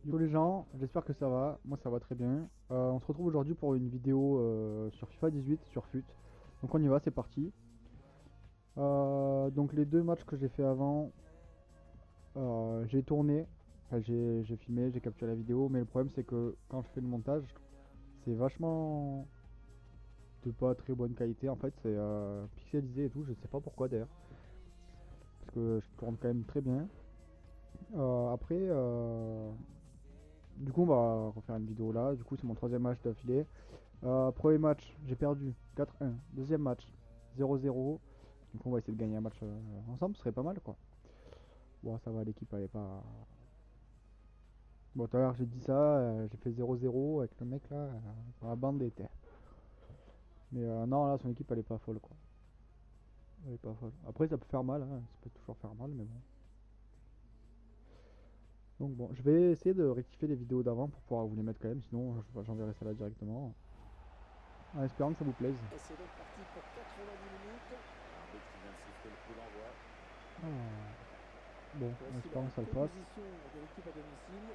Yo les gens, j'espère que ça va, moi ça va très bien. On se retrouve aujourd'hui pour une vidéo sur FIFA 18 sur FUT. Donc on y va, c'est parti. Donc les deux matchs que j'ai fait avant, j'ai tourné, enfin, j'ai filmé, j'ai capturé la vidéo, mais le problème c'est que quand je fais le montage, c'est vachement de pas très bonne qualité en fait, c'est pixelisé et tout, je sais pas pourquoi d'ailleurs, parce que je tourne quand même très bien. Après, du coup on va refaire une vidéo là, du coup c'est mon troisième match d'affilée. Premier match, j'ai perdu 4-1. Deuxième match, 0-0. Donc on va essayer de gagner un match ensemble, ce serait pas mal quoi. Bon, ça va, l'équipe elle est pas. Bon, tout à l'heure j'ai dit ça, j'ai fait 0-0 avec le mec là, dans la bande d'été. Mais non, là son équipe elle est pas folle quoi. Elle est pas folle. Après, ça peut faire mal, hein, ça peut toujours faire mal, mais bon. Donc bon, je vais essayer de rectifier les vidéos d'avant pour pouvoir vous les mettre quand même, sinon j'enverrai ça là directement. En espérant que ça vous plaise. Et c'est donc parti pour 90 minutes. L'arbitre qui vient de siffler le coup d'envoi. Ah, bon, en Voici espérant la que ça le fasse. composition de l'équipe à domicile.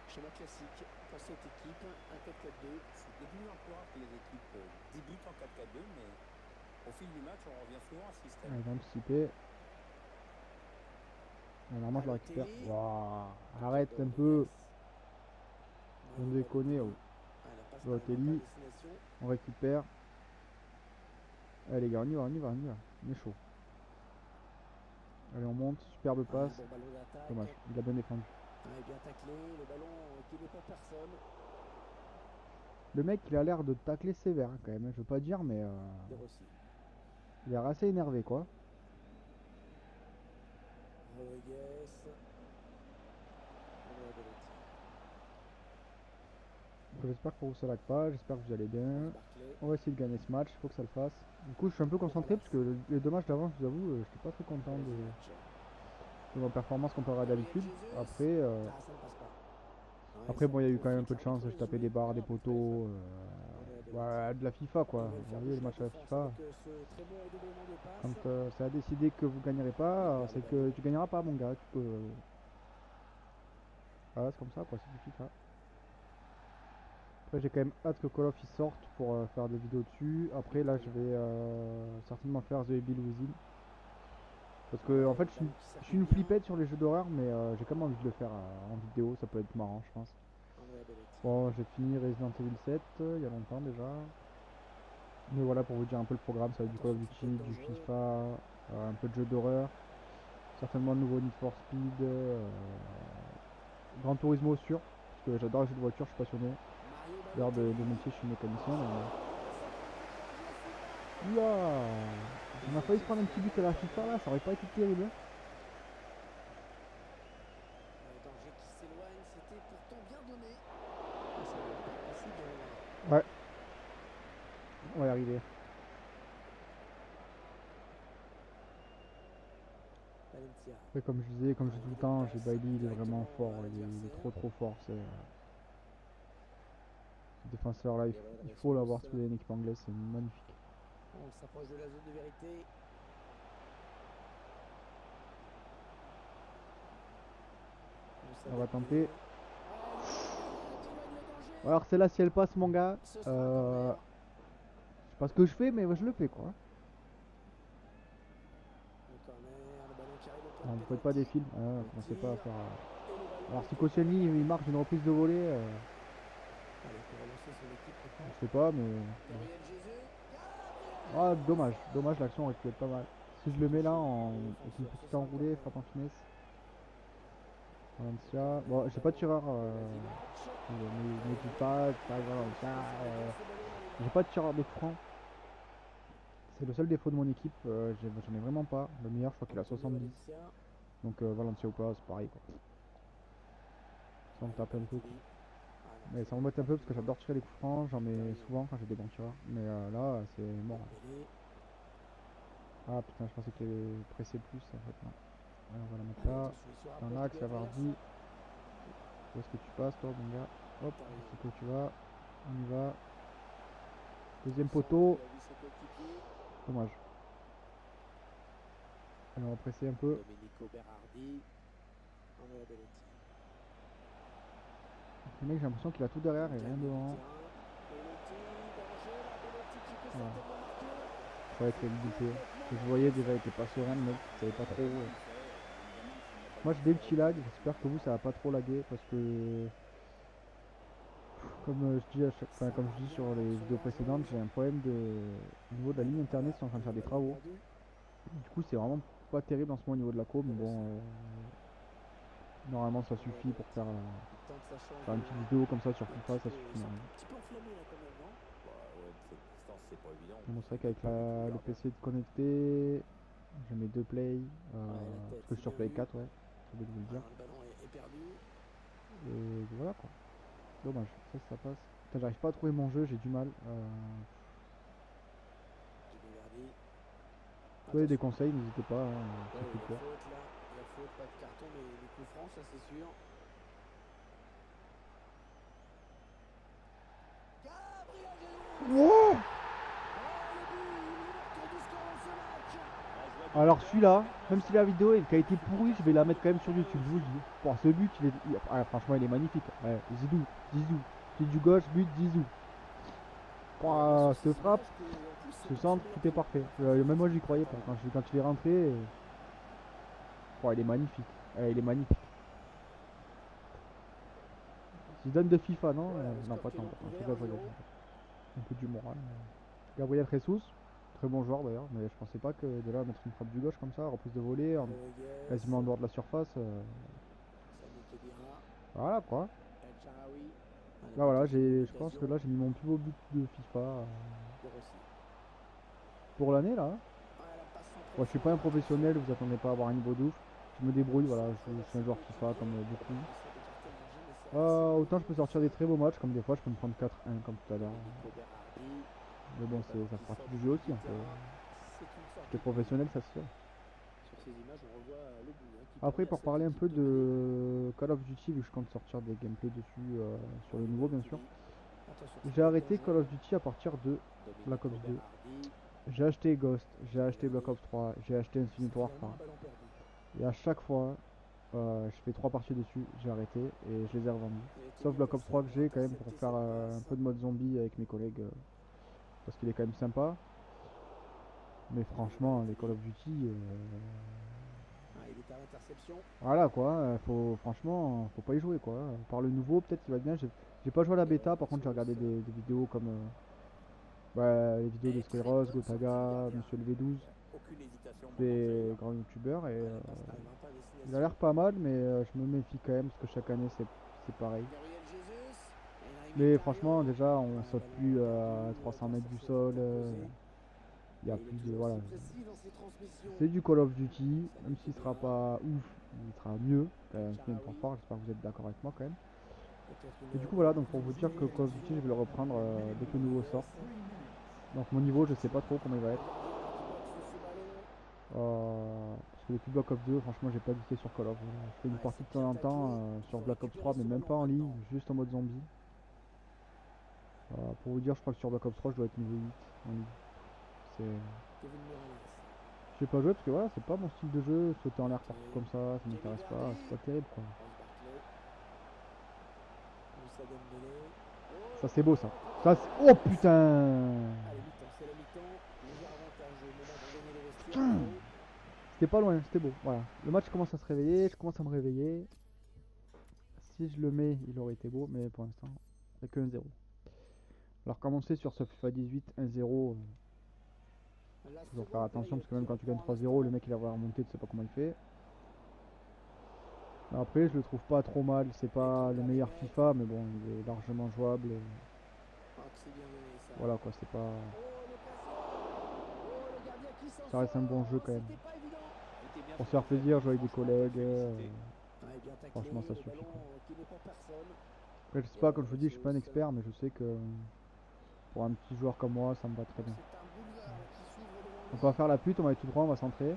Schéma classique pour cette équipe, un 4-4-2. C'est débutant que les équipes débutent en 4-4-2, mais au fil du match, on revient souvent à ce système. Allez, j'ai anticipé. Normalement, je la récupère. Balotelli, Waouh, arrête Ricardo un peu. Rodriguez, On Mario déconne. Oh. Balotelli. Ah, la passe n'arrivant pas à Balotelli, destination. on récupère. Allez, les gars, on y va, on y va, on y va. On est chaud. Allez, on monte. Superbe Ah, un passe. bon ballon Dommage, d'attaque. il a bien défendu. Ah, et bien taclé, le ballon qui n'est pas personne. Le mec, il a l'air de tacler sévère hein, quand même. Hein, je veux pas dire, mais De Rossi. il a l'air assez énervé quoi. Rodriguez. Andrea Bellotti. Donc, j'espère que vous ça lag pas. J'espère que vous allez Passe bien. Barclay. On va essayer de gagner ce match. Il faut que ça le fasse. Du coup, je suis un peu Pour concentré parce Palace. que les deux matchs d'avant, je vous avoue, j'étais pas très content Kolasinac. de ma performance comparée à Gabriel d'habitude. Jesus. Après, Ah, ça ne passe pas. Ouais, après, ça bon, il y a eu quand même un profite peu de chance. l'arbitre J'ai tapé des désigné. barres, des Non, but pour poteaux. Andrea Bellotti. Ouais, de la FIFA quoi. Qui veulent Vous faire voyez les bouger la matchs à la défense FIFA. avec ce très bon redoublement de Quand passe. ça a décidé que vous gagnerez Il pas, perd le c'est que ballon. tu gagneras pas mon gars. Voilà, c'est comme ça quoi, c'est du FIFA. Après j'ai quand même hâte que Call of il sorte pour faire des vidéos dessus. Après là je vais certainement faire The Evil Within. Parce que en Ouais, fait le ballon qui je circule suis une bien. flippette sur les jeux d'horreur mais j'ai quand même envie de le faire en vidéo, ça peut être marrant je pense. Andrea Bellotti. Bon j'ai fini Resident Evil 7 il y a longtemps déjà. Mais voilà pour vous dire un peu le programme, ça va être du Call of Attention, ça peut Duty, être du dangereux. FIFA, un peu de jeux d'horreur. Certainement le nouveau Need for Speed, Gran Turismo sûr, parce que j'adore les jeux de voiture, je suis passionné. Mario D'ailleurs de Balotelli. métier je suis mécanicien donc bon. Oh, ça part bien fort. Oula, on a Les failli se équipes prendre un petit finalement but ne à la perdent FIFA rien. là, ça aurait pas été terrible. Hein. Le danger qui s'éloigne, c'était pourtant bien donné. Ah, ça doit pas passer bien loin. Ouais, on va y arriver. Valencia. Après, comme je disais, comme je Ah, dis une tout le idée de temps, j'ai passe Bailey, il est vraiment directement fort, à il est l'adversaire. trop fort. Ce défenseur là, Les bonnes il faut l'avoir réponses. sous une équipe anglaise, c'est magnifique. On s'approche de la zone de vérité. Moussa On va tenter. Dembélé. Oh, le ballon qui éloigne le danger. Alors celle-là, si elle passe mon gars, Ce sera un je corner. sais pas ce que je fais, mais je le fais quoi. Le corner, le ballon qui arrive au point de Non, vous faites pas des pénalty. films, hein, Le commencez pas à tir faire. et le ballon Alors si est Koscielny écarté. il marque une reprise de volée, Allez, pour relancer son équipe peut-être. je sais pas, mais bon. Gabriel Jesus. Gabriel Ah Jesus. dommage, l'action aurait pu être pas mal. Si je Bien le mets là touché par le avec une défenseur. Ce petite sera un enroulée, corner. frappe en finesse. Le Valencia. corner, Bon, le j'ai pas de ballon. tireur. Kolasinac. Me Avec dis un pas, petit t'arrives à touch. Valencia. Ça défend ce ballon dans les J'ai mains. pas de tireur de coup franc. C'est le seul défaut de mon équipe. J'en ai vraiment pas. Le meilleur, je crois qu'il a Antonio 70. Valencia. Donc Valencia ou pas, c'est pareil quoi. Ça me Allez, tape un peu quoi. Balotelli. Ah non, Mais ça ça ne va m'embête un pas peu plus parce que loin. j'adore tirer les coups francs. J'en De mets rien. souvent quand j'ai des bons tireurs. Mais là, c'est mort. Dembélé. Ah putain, je pensais qu'il allait presser plus en fait. Non. Ouais, on va la mettre Allez, là. attention, il se Dans rapproche du l'axe, il but y a adverse. Vardy. Où est-ce que tu passes toi, mon gars? Hop, Mkhitaryan. c'est que tu vas. On y va. Deuxième Le centre, poteau. il a vu ses coéquipiers. Dommage. Allez, on va presser un peu. Domenico Berardi. Andrea Bellotti. Le mec, j'ai l'impression qu'il a tout derrière et rien devant. Voilà. Je croyais qu'il allait louper. Que je voyais déjà, il était pas serein, le mec. Il savait pas trop. Moi, j'ai des petits lags. J'espère que vous, ça va pas trop laguer parce que. Comme je dis à chaque, enfin, comme je dis sur les vidéos précédentes, j'ai un problème au niveau de la ligne internet, ils sont en train de faire des travaux. Du coup, c'est vraiment pas terrible en ce moment au niveau de la courbe, mais bon, normalement ça suffit pour faire une petite vidéo comme ça sur FIFA, ça suffit normalement. Bon, c'est vrai qu'avec le PC connecté, je mets 2 play, parce que je suis sur play 4, ouais, j'ai oublié de vous le dire. Et voilà quoi. Dommage, ça passe. Putain, j'arrive pas à trouver mon jeu, j'ai du mal. Si vous avez des conseils, n'hésitez pas, hein, ça fait peur. La faute, pas de carton, mais les coups francs, ça c'est sûr. Wow. Alors celui-là, même si la vidéo est qui a été pourrie, je vais la mettre quand même sur YouTube, je vous le dis. Pour ce but, franchement, il est magnifique. Ouais, Zidou, Zizou. Pied du gauche, but, Zizou. Pour cette frappe, ce centre, tout est parfait. Même moi, j'y croyais pas. Quand il est rentré, il est magnifique. Il est magnifique. Zidane de FIFA, non non, pas tant. Un peu du moral. Gabriel Jesus, très bon joueur d'ailleurs, mais je pensais pas que de là mettre une frappe du gauche comme ça, reprise de volée, quasiment en dehors de la surface. Voilà quoi. Là voilà, je pense que là j'ai mis mon plus beau but de FIFA pour l'année là. Moi je suis pas un professionnel, vous attendez pas à avoir un niveau de ouf. Je me débrouille, voilà, je suis un joueur FIFA comme beaucoup. Autant je peux sortir des très beaux matchs, comme des fois je peux me prendre 4-1 comme tout à l'heure. Mais bon, ça fait partie du jeu aussi un peu. Si t'es professionnel, ça se fait. Après, pour parler un peu de Call of Duty, vu que je compte sortir des gameplays dessus sur le nouveau, bien sûr, j'ai arrêté Call of Duty à partir de Black Ops 2. J'ai acheté Ghost, j'ai acheté Black Ops 3, j'ai acheté Infinite Warfare. Et à chaque fois, je fais 3 parties dessus, j'ai arrêté et je les ai revendus. Sauf Black Ops 3 que j'ai quand même pour faire un peu de mode zombie avec mes collègues, parce qu'il est quand même sympa. Mais franchement, les Call of Duty, voilà quoi, franchement, faut pas y jouer quoi. Par le nouveau, peut-être qu'il va être bien. J'ai pas joué à la bêta, par contre j'ai regardé des vidéos comme les vidéos de Skyros, Gotaga, Monsieur le V12, des grands youtubeurs et il a l'air pas mal, mais je me méfie quand même parce que chaque année c'est pareil. Mais franchement, déjà on saute plus à 300 mètres du sol. Il y a plus de. Voilà. C'est du Call of Duty, même s'il sera pas ouf, il sera mieux. Infinite Warfare, j'espère que vous êtes d'accord avec moi quand même. Et du coup, voilà, donc pour vous dire que Call of Duty, je vais le reprendre dès que le nouveau sort. Donc mon niveau, je sais pas trop comment il va être. Parce que depuis Black Ops 2, franchement, j'ai pas hésité sur Call of. Je fais une partie de temps en temps sur Black Ops 3, mais même pas en ligne, juste en mode zombie. Pour vous dire, je crois que sur Black Ops 3, je dois être niveau 8 en ligne. J'ai pas joué parce que voilà, c'est pas mon style de jeu, sauter en l'air partout comme ça m'intéresse pas, c'est pas terrible quoi. Ça c'est beau ça. Oh putain. Putain. C'était pas loin, c'était beau, voilà. Le match commence à se réveiller, je commence à me réveiller. Si je le mets, il aurait été beau, mais pour l'instant, il n'y a que 1-0. Alors comme on sait sur ce FIFA 18, 1-0, toujours faire attention parce que même quand tu gagnes 3-0, le mec il va remonter, tu sais pas comment il fait. Après, je le trouve pas trop mal, c'est pas le meilleur FIFA, mais bon, il est largement jouable. Voilà quoi, c'est pas. Ça reste un bon jeu quand même. Pour se faire plaisir, jouer avec des collègues, franchement ça suffit quoi. Après, je sais pas, comme je vous dis, je suis pas un expert, mais je sais que pour un petit joueur comme moi, ça me va très bien. Donc on va faire la pute, on va aller tout droit, on va centrer.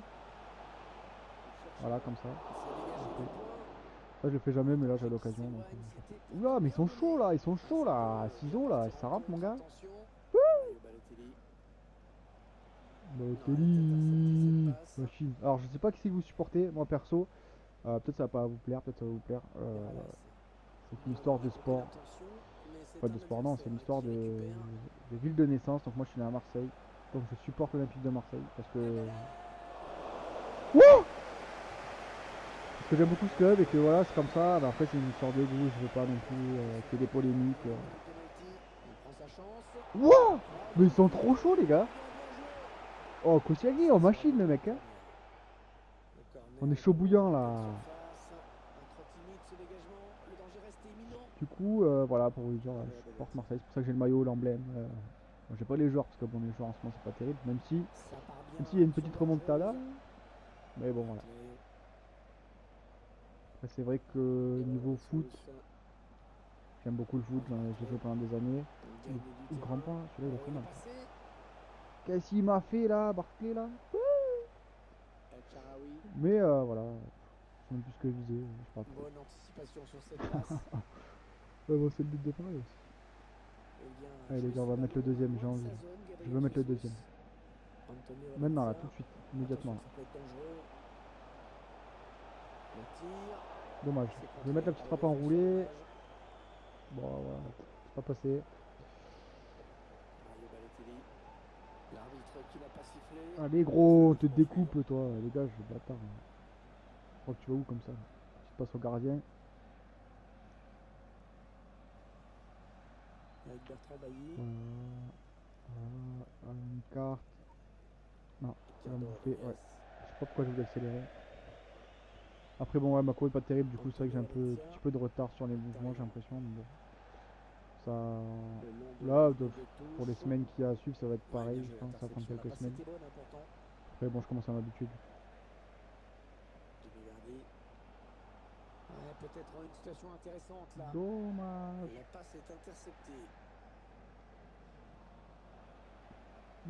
Voilà, comme ça. Okay. Ça je le fais jamais, mais là j'ai l'occasion. Donc... Oula, mais ils sont chauds là, ciseaux là, ça rentre mon gars. Balotelli, machine. Alors je sais pas qui c'est que vous supportez, moi perso, peut-être ça va pas vous plaire, peut-être ça va vous plaire. C'est une histoire de sport. Pas de sport, non, c'est une histoire de ville de naissance. Donc moi je suis né à Marseille. Donc je supporte l'Olympique de Marseille parce que. Wouh, parce que j'aime beaucoup ce club et que voilà, c'est comme ça. Bah, après, c'est une histoire de goût. Je veux pas non plus qu'il y ait des polémiques. Wouah, mais ils sont trop chauds, les gars. Oh, Koscielny en machine, le mec. Hein. On est chaud bouillant là. Du coup, voilà, pour vous dire, je supporte Marseille. C'est pour ça que j'ai le maillot, l'emblème. Bon, j'ai pas les joueurs parce que bon, les joueurs en ce moment c'est pas terrible. Même si il y a une petite remontada. Mais bon, voilà. Après, c'est vrai que niveau foot, j'aime beaucoup le foot. J'ai joué pendant des années. Le grand point, celui-là il a fait mal. Qu'est-ce qu'il m'a fait là, Barclay là? Mais voilà, je sais même plus ce que je disais. Je sais pas trop. Bonne anticipation sur cette passe. Ouais, bon, c'est le but de Paris aussi. Allez les gars, on va mettre le deuxième, j'ai envie. Je veux mettre le deuxième. Maintenant là, tout de suite, immédiatement. Dommage. Je vais mettre la petite frappe enroulée. Bon, voilà, c'est pas passé. Allez gros, on te découpe toi, les gars, je suis bâtard. Je crois que tu vas où comme ça? Tu passes au gardien. Avec Bertrand Bailly. Une carte. Non, ça va me bouffer, ouais. Je sais pas pourquoi je voulais accélérer. Après bon ouais, ma cour est pas terrible, du coup c'est vrai que j'ai un petit peu de retard sur les mouvements, j'ai l'impression. Mais bon. Ça. Là, pour les semaines qui à suivre, ça va être pareil, je pense, ça va prendre quelques semaines. Après bon, je commence à m'habituer. Peut-être une situation intéressante là. Dommage. La passe est interceptée.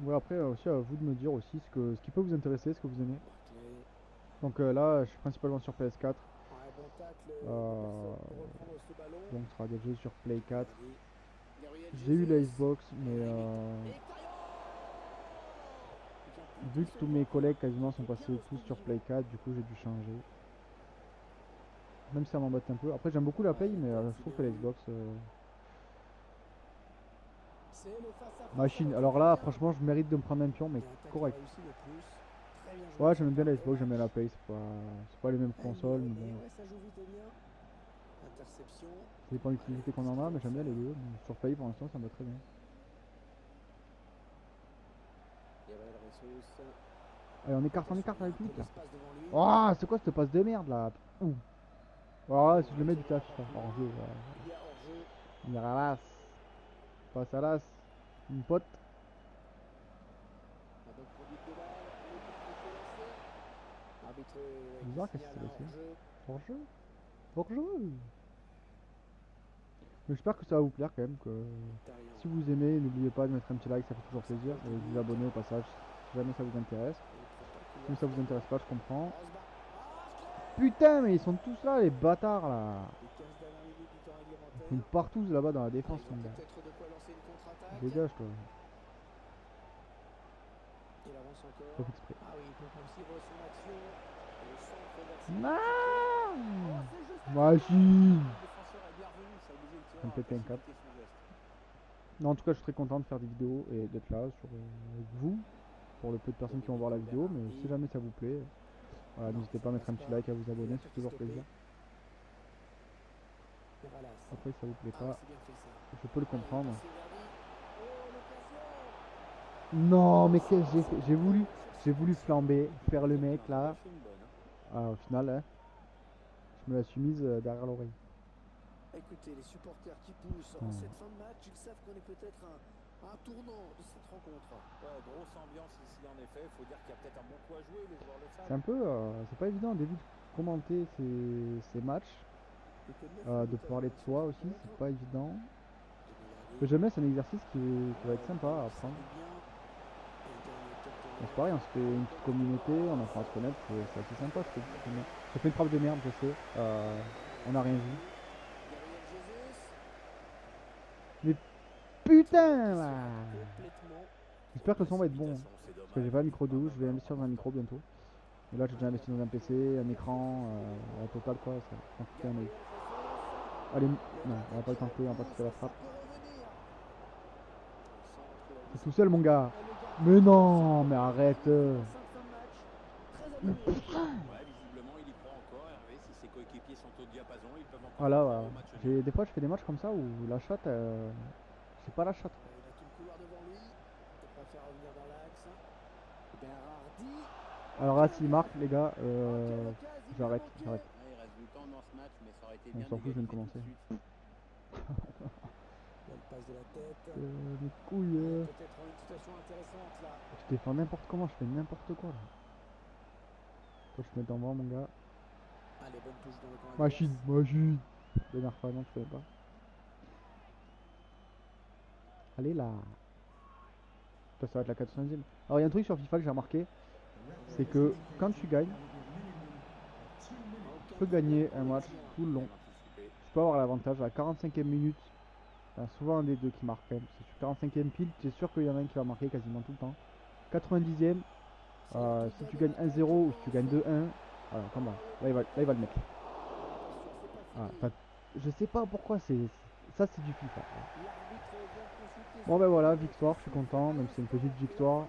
Ouais, après aussi à vous de me dire aussi ce qui peut vous intéresser, ce que vous aimez. Donc là, je suis principalement sur PS4. Donc ce sera des jeux sur Play 4. J'ai eu la Xbox, mais vu que tous mes collègues quasiment sont passés tous sur Play 4, du coup j'ai dû changer. Même si ça m'embête un peu. Après j'aime beaucoup la Play, mais je trouve que la Xbox... Machine. Alors là, franchement, je mérite de me prendre un pion, mais correct. Ouais, j'aime bien la Xbox, j'aime bien la Play. C'est pas les mêmes consoles, mais bon. Ça dépend de l'utilité qu'on en a, mais j'aime bien les deux. Sur Play, pour l'instant, ça me va très bien. Allez, on écarte avec lui là. Oh, c'est quoi cette passe de merde là? Ouh. Oh, si je le mets du taf, hors jeu. Il ralasse. Passe à l'as. Une pote. Bizarre, qu'est-ce qui s'est passé? Hors jeu. Hors jeu. J'espère que ça va vous plaire quand même. Que si vous aimez, n'oubliez pas de mettre un petit like, ça fait toujours plaisir. Et de vous abonner au passage si jamais ça vous intéresse. Si ça vous intéresse pas, je comprends. Putain, mais ils sont tous là, les bâtards là. Ils sont partout là-bas dans la défense, mon gars. Dégage toi. Pas exprès. Non. Machine. Ça me pète un cap. Non, en tout cas, je suis très content de faire des vidéos et d'être là avec vous. Pour le peu de personnes qui vont voir la vidéo, mais si jamais ça vous plaît, voilà, n'hésitez pas à mettre un petit like, à vous abonner, c'est toujours plaisir. Après, si ça vous plaît pas, je peux le comprendre. Non, mais qu'est-ce que j'ai fait? J'ai voulu flamber, faire le mec là. Ah, au final, hein, je me la suis mise derrière l'oreille. Écoutez, les supporters qui poussent en cette fin de match, ils savent qu'on est peut-être un tournant de cette rencontre. Ouais, grosse ambiance ici en effet, il faut dire qu'il y a peut-être un bon coup à jouer, les joueurs le savent. C'est un peu, c'est pas évident au début de commenter ces matchs, de parler de soi aussi, c'est pas évident. Mais jamais c'est un exercice qui va être sympa à apprendre. C'est pareil, on se fait une petite communauté, on apprend à se connaître, c'est assez sympa. Ça fait une frappe de merde, je sais, on n'a rien vu. Mais putain là! J'espère que le son va être bon. Parce que j'ai pas un micro de ouf, je vais investir dans un micro bientôt. Et là j'ai déjà investi dans un PC, un écran, la totale quoi, ça va coûter un œil. Allez, non, on va pas le tenter, on va pas tenter la frappe. T'es tout seul, mon gars. Mais non, mais arrête. Ouais, visiblement, il y croit encore, Hervé. Si ses coéquipiers sont au diapason, ils peuvent encore Voilà, avoir voilà. au match nul. Des fois, je fais des matchs comme ça où la chatte, c'est pas la chatte. Il a tout le couloir devant lui. Il préfère revenir dans l'axe. Berardi. Alors là, s'il marque, les gars, j'arrête. Ouais, il reste du temps dans ce match, mais ça aurait été On bien s'en fout, je viens de d'égaliser tout commencer. de suite. Belle passe de la tête. Mes couilles. Peut-être une situation intéressante là. Je défends n'importe comment, je fais n'importe quoi là. Toi, je te mets dans moi, mon gars. Allez, bonne touche dans le coin. Machine, machine. L'énerve pas, non, tu connais pas. Allez là. Ça va être la 400e. Alors, il y a un truc sur FIFA que j'ai remarqué. C'est que quand tu gagnes, tu peux gagner un match tout le long. Tu peux avoir l'avantage à la 45e minute. Enfin, souvent un des deux qui marque quand même. C'est sur 45e pile, tu es sûr qu'il y en a un qui va marquer quasiment tout le temps. 90e, si tu gagnes 1-0 ou si tu gagnes 2-1, voilà, comme là. Là, il va le mettre. Ah, je sais pas pourquoi ça c'est du FIFA. Bon ben voilà, victoire, je suis content, même si c'est une petite victoire.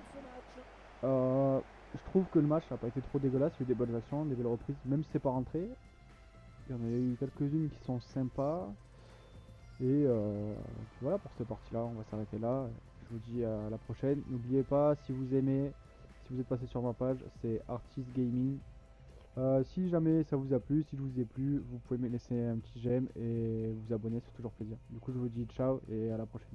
Je trouve que le match n'a pas été trop dégueulasse, il y a eu des bonnes actions, des belles reprises, même si c'est pas rentré. Il y en a eu quelques-unes qui sont sympas. Et voilà, pour cette partie là, on va s'arrêter là. Je vous dis à la prochaine. N'oubliez pas, si vous aimez, si vous êtes passé sur ma page, c'est Artist Gaming. Si jamais ça vous a plu, si je vous ai plu, vous pouvez me laisser un petit j'aime et vous abonner, c'est toujours plaisir. Du coup, je vous dis ciao et à la prochaine.